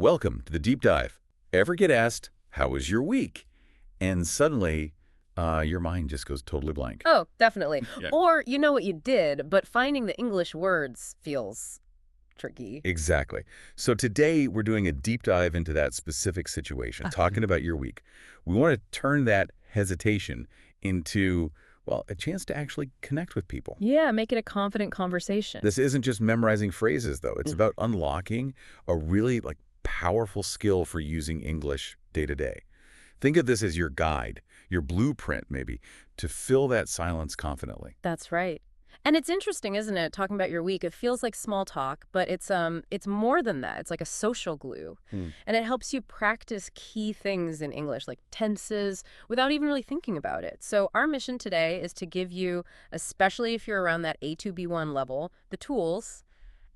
Welcome to the deep dive. Ever get asked, how was your week? And suddenly, your mind just goes totally blank. Oh, definitely. Yeah. Or you know what you did, but finding the English words feels tricky. Exactly. So today we're doing a deep dive into that specific situation, talking about your week. We want to turn that hesitation into, well, a chance to actually connect with people. Yeah, make it a confident conversation. This isn't just memorizing phrases, though. It's about unlocking a really powerful skill for using English day to day. Think of this as your guide, your blueprint, maybe, to fill that silence confidently. That's right. And it's interesting, isn't it, talking about your week? It feels like small talk, but it's more than that. It's like a social glue. And it helps you practice key things in English, like tenses, without even really thinking about it. So our mission today is to give you, especially if you're around that A2, B1 level, the tools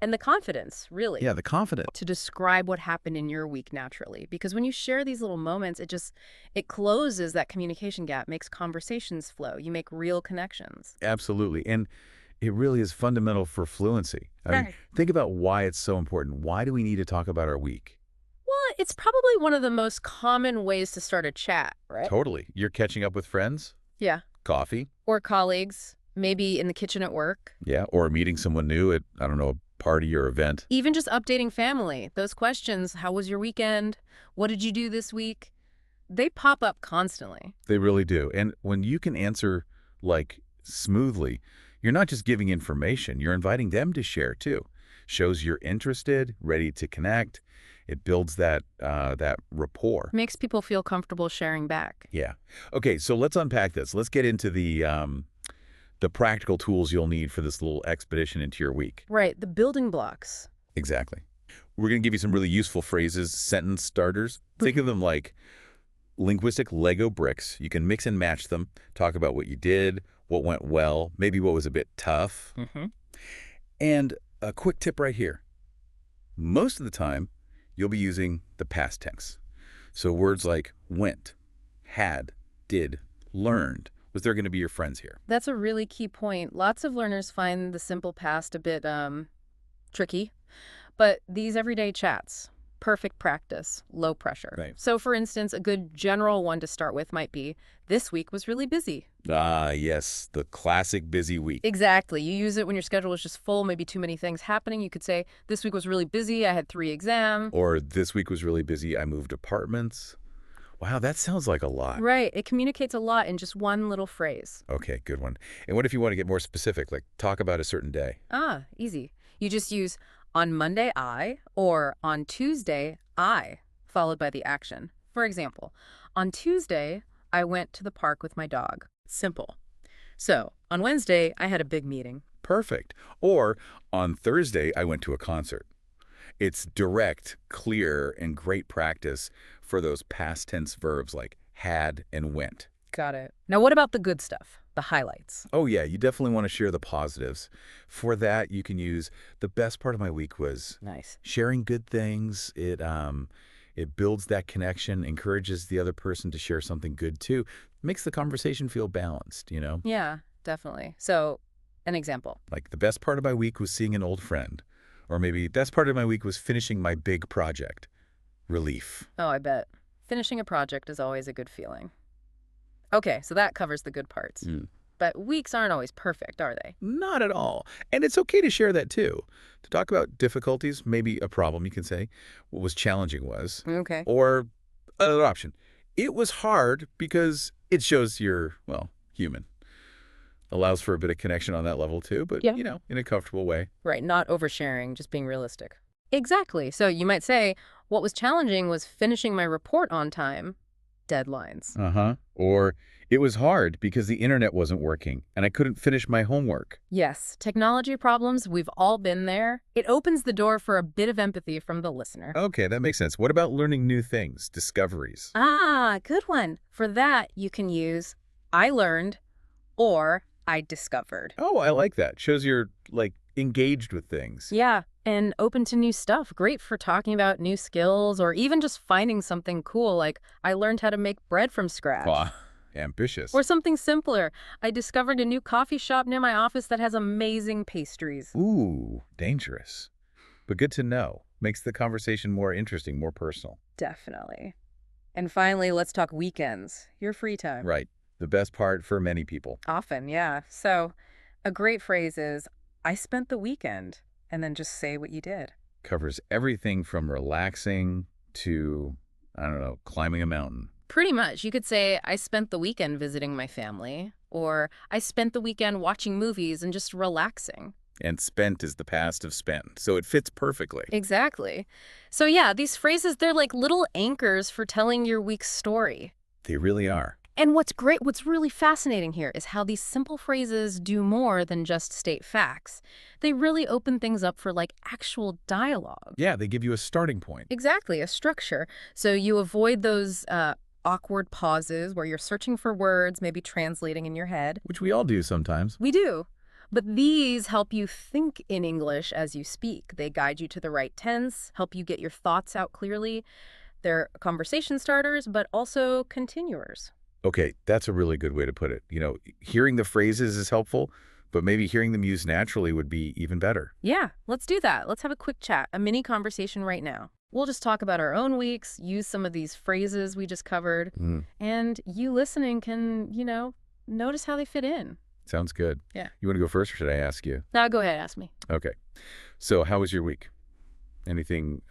and the confidence, really. Yeah, the confidence. To describe what happened in your week naturally. Because when you share these little moments, it closes that communication gap, makes conversations flow. You make real connections. Absolutely. And it really is fundamental for fluency. I mean, Right. think about why it's so important. Why do we need to talk about our week? Well, it's probably one of the most common ways to start a chat, right? Totally. You're catching up with friends, Yeah. coffee, Or colleagues, maybe in the kitchen at work. yeah, or meeting someone new at, I don't know, a party or event. Even just updating family. Those questions, how was your weekend? What did you do this week? They pop up constantly. They really do. And when you can answer, smoothly, you're not just giving information, you're inviting them to share, too. Shows you're interested, ready to connect. It builds that rapport. Makes people feel comfortable sharing back. Yeah. Okay, so let's unpack this. Let's get into the practical tools you'll need for this little expedition into your week. Right, the building blocks. Exactly. We're going to give you some really useful phrases, sentence starters. Think of them like linguistic Lego bricks. You can mix and match them, talk about what you did, what went well, maybe what was a bit tough. And a quick tip right here. Most of the time, you'll be using the past tense. So words like went, had, did, learned. Was there going to be your friends here? That's a really key point. Lots of learners find the simple past a bit tricky, but these everyday chats, perfect practice, low pressure. Right. So for instance, a good general one to start with might be, this week was really busy. Ah, yes, the classic busy week. Exactly. You use it when your schedule is just full, maybe too many things happening. You could say, this week was really busy, I had 3 exams. Or this week was really busy, I moved apartments. Wow, that sounds like a lot. Right. It communicates a lot in just one little phrase. Okay, good one. And what if you want to get more specific, like talk about a certain day? Ah, easy. You just use on Monday, I, or on Tuesday, I, followed by the action. For example, on Tuesday, I went to the park with my dog. Simple. So, on Wednesday, I had a big meeting. Perfect. Or on Thursday, I went to a concert. It's direct, clear, and great practice for those past tense verbs like had and went. Got it. Now, what about the good stuff? The highlights. Oh, yeah, you definitely want to share the positives. For that, you can use the best part of my week was Nice. sharing good things. It builds that connection, encourages the other person to share something good, too. Makes the conversation feel balanced, you know? Yeah, definitely. So, an example. Like the best part of my week was seeing an old friend. Or maybe best part of my week was finishing my big project. Relief. Oh, I bet. Finishing a project is always a good feeling. Okay, so that covers the good parts. But weeks aren't always perfect, are they? Not at all. And it's okay to share that too. To talk about difficulties, maybe a problem, you can say. What was challenging was. Okay. Or another option. It was hard because it shows you're, well, human. Allows for a bit of connection on that level too, but, Yeah. In a comfortable way. Right, not oversharing, just being realistic. Exactly. So you might say, what was challenging was finishing my report on time. Deadlines. Uh-huh. Or it was hard because the internet wasn't working and I couldn't finish my homework. Yes, technology problems, we've all been there. It opens the door for a bit of empathy from the listener. Okay, that makes sense. What about learning new things, discoveries? Ah, good one. For that, you can use I learned or I discovered. Oh, I like that. Shows you're, engaged with things. Yeah, and open to new stuff. Great for talking about new skills or even just finding something cool like I learned how to make bread from scratch. Wow, ambitious. Or something simpler. I discovered a new coffee shop near my office that has amazing pastries. Ooh, dangerous. But good to know. Makes the conversation more interesting, more personal. Definitely. And finally, let's talk weekends. Your free time. Right. The best part for many people. Often, yeah. So a great phrase is, I spent the weekend, and then just say what you did. Covers everything from relaxing to, I don't know, climbing a mountain. Pretty much. You could say, I spent the weekend visiting my family, or I spent the weekend watching movies and just relaxing. And spent is the past of spent, so it fits perfectly. Exactly. So yeah, these phrases, they're like little anchors for telling your week's story. They really are. And what's really fascinating here is how these simple phrases do more than just state facts. They really open things up for like actual dialogue. Yeah, they give you a starting point. Exactly, a structure. So you avoid those awkward pauses where you're searching for words, maybe translating in your head. Which we all do sometimes. We do. But these help you think in English as you speak. They guide you to the right tense, help you get your thoughts out clearly. They're conversation starters, but also continuers. Okay, that's a really good way to put it. Hearing the phrases is helpful, but maybe hearing them used naturally would be even better. Yeah, let's do that. Let's have a quick chat, a mini conversation right now. We'll just talk about our own weeks, use some of these phrases we just covered, and you listening can, notice how they fit in. Sounds good. Yeah. You want to go first, or should I ask you? Now go ahead, ask me. Okay. So how was your week? Anything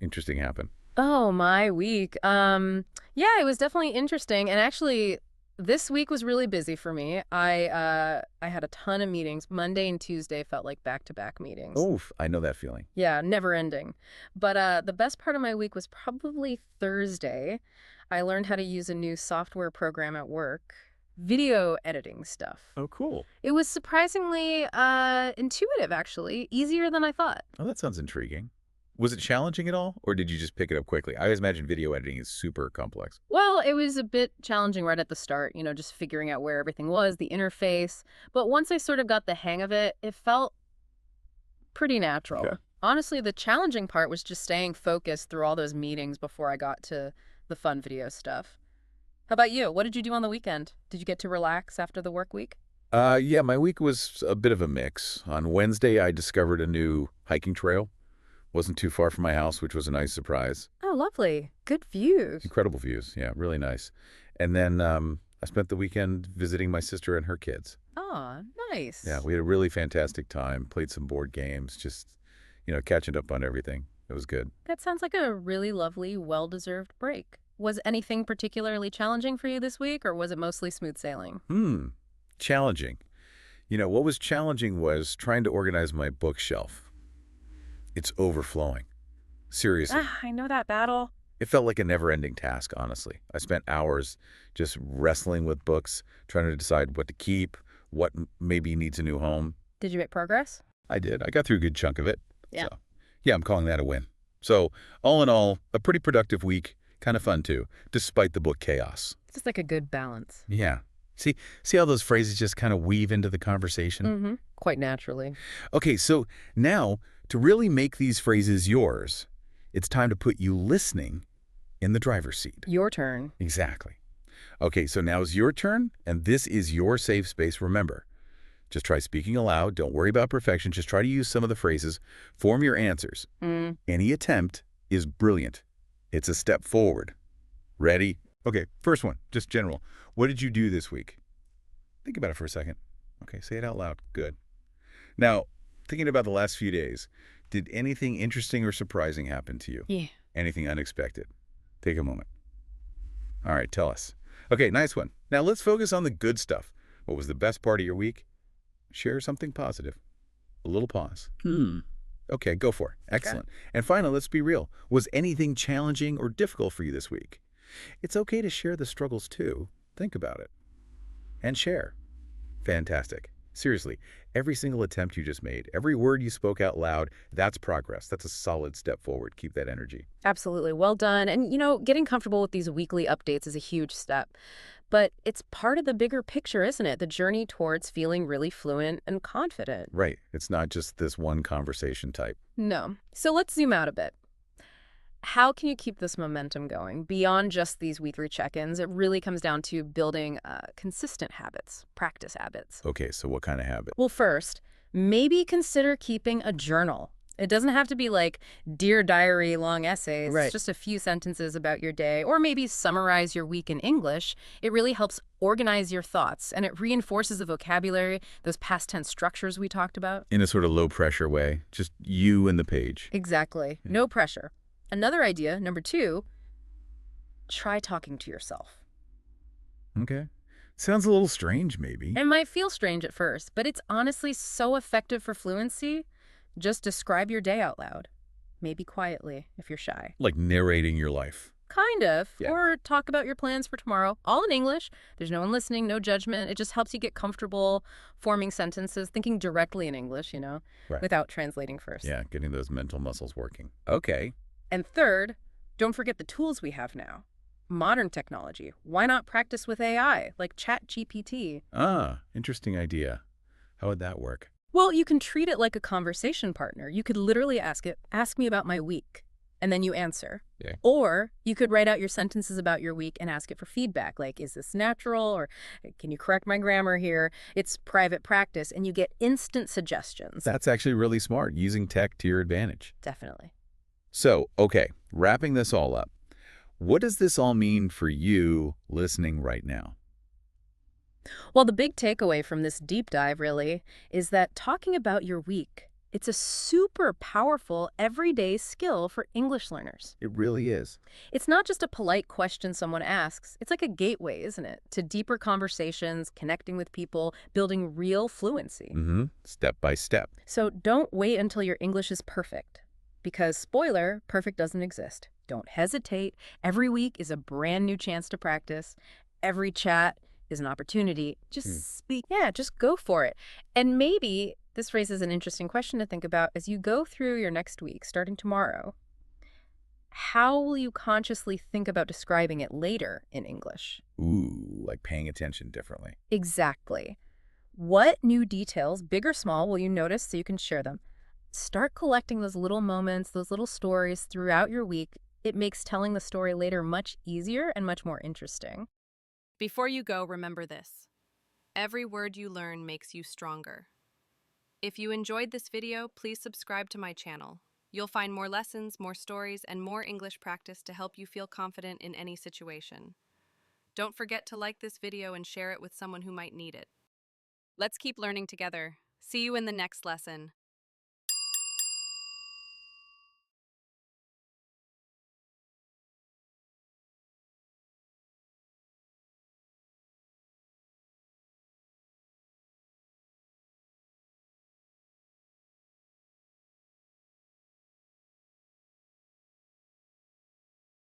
interesting happen? Oh, my week. Yeah, it was definitely interesting. And actually, this week was really busy for me. I had a ton of meetings. Monday and Tuesday felt like back-to-back meetings. Oof, I know that feeling. Yeah, never ending. But the best part of my week was probably Thursday. I learned how to use a new software program at work. Video editing stuff. Oh, cool. It was surprisingly intuitive, actually. Easier than I thought. Oh, that sounds intriguing. Was it challenging at all, or did you just pick it up quickly? I always imagine video editing is super complex. Well, it was a bit challenging right at the start, just figuring out where everything was, the interface. But once I sort of got the hang of it, it felt pretty natural. Okay. Honestly, the challenging part was just staying focused through all those meetings before I got to the fun video stuff. How about you? What did you do on the weekend? Did you get to relax after the work week? Yeah, my week was a bit of a mix. On Wednesday, I discovered a new hiking trail. Wasn't too far from my house, which was a nice surprise. Oh, lovely. Good views. Incredible views. Yeah, really nice. And then I spent the weekend visiting my sister and her kids. Oh, nice. Yeah, we had a really fantastic time. Played some board games, just, catching up on everything. It was good. That sounds like a really lovely, well-deserved break. Was anything particularly challenging for you this week, or was it mostly smooth sailing? Challenging. What was challenging was trying to organize my bookshelf. It's overflowing. Seriously. I know that battle. It felt like a never-ending task, honestly. I spent hours just wrestling with books, trying to decide what to keep, what maybe needs a new home. Did you make progress? I did. I got through a good chunk of it. Yeah. So, yeah, I'm calling that a win. So, all in all, a pretty productive week. Kind of fun, too, despite the book chaos. It's just like a good balance. Yeah. See how those phrases just kind of weave into the conversation? Mm-hmm. Quite naturally. Okay, so now, to really make these phrases yours, it's time to put you listening in the driver's seat. Your turn. Exactly. Okay, so now is your turn, and this is your safe space. Remember, just try speaking aloud. Don't worry about perfection. Just try to use some of the phrases. Form your answers. Any attempt is brilliant. It's a step forward. Ready? Okay, first one, just general. What did you do this week? Think about it for a second. Okay, say it out loud. Good. Now, thinking about the last few days, did anything interesting or surprising happen to you? Yeah. Anything unexpected? Take a moment. All right, tell us. Okay, nice one. Now let's focus on the good stuff. What was the best part of your week? Share something positive. A little pause. Okay, go for it. Excellent. And finally, let's be real. Was anything challenging or difficult for you this week? It's okay to share the struggles too. Think about it. And share. Fantastic. Seriously, every single attempt you just made, every word you spoke out loud, that's progress. That's a solid step forward. Keep that energy. Absolutely. Well done. And, getting comfortable with these weekly updates is a huge step. But it's part of the bigger picture, isn't it? The journey towards feeling really fluent and confident. Right. It's not just this one conversation type. No. So let's zoom out a bit. How can you keep this momentum going beyond just these weekly check-ins? It really comes down to building consistent habits, practice habits. Okay, so what kind of habit? Well, first, maybe consider keeping a journal. It doesn't have to be like Dear Diary long essays. It's Right. just a few sentences about your day, or maybe summarize your week in English. It really helps organize your thoughts, and it reinforces the vocabulary, those past tense structures we talked about. In a sort of low pressure way, just you and the page. Exactly. Yeah. No pressure. Another idea, number 2, try talking to yourself. Okay. Sounds a little strange, maybe. It might feel strange at first, but it's honestly so effective for fluency. Just describe your day out loud, maybe quietly if you're shy. Like narrating your life. Kind of. Yeah. Or talk about your plans for tomorrow, all in English. There's no one listening, no judgment. It just helps you get comfortable forming sentences, thinking directly in English, Right. without translating first. Yeah, getting those mental muscles working. Okay. And third, don't forget the tools we have now. Modern technology. Why not practice with AI, like ChatGPT? Ah, interesting idea. How would that work? Well, you can treat it like a conversation partner. You could literally ask it, ask me about my week, and then you answer. Yeah. Or you could write out your sentences about your week and ask it for feedback, like, is this natural? Or can you correct my grammar here? It's private practice, and you get instant suggestions. That's actually really smart, using tech to your advantage. Definitely. So, okay, wrapping this all up, what does this all mean for you listening right now? Well, the big takeaway from this deep dive, really, is that talking about your week, it's a super powerful everyday skill for English learners. It really is. It's not just a polite question someone asks. It's like a gateway, isn't it? To deeper conversations, connecting with people, building real fluency. Step by step. So don't wait until your English is perfect. Because, spoiler, perfect doesn't exist. Don't hesitate. Every week is a brand new chance to practice. Every chat is an opportunity. Just speak. Yeah, just go for it. And maybe this raises an interesting question to think about as you go through your next week, starting tomorrow. How will you consciously think about describing it later in English? Ooh, like paying attention differently. Exactly. What new details, big or small, will you notice so you can share them? Start collecting those little moments, those little stories throughout your week. It makes telling the story later much easier and much more interesting. Before you go, remember this. Every word you learn makes you stronger. If you enjoyed this video, please subscribe to my channel. You'll find more lessons, more stories, and more English practice to help you feel confident in any situation. Don't forget to like this video and share it with someone who might need it. Let's keep learning together. See you in the next lesson.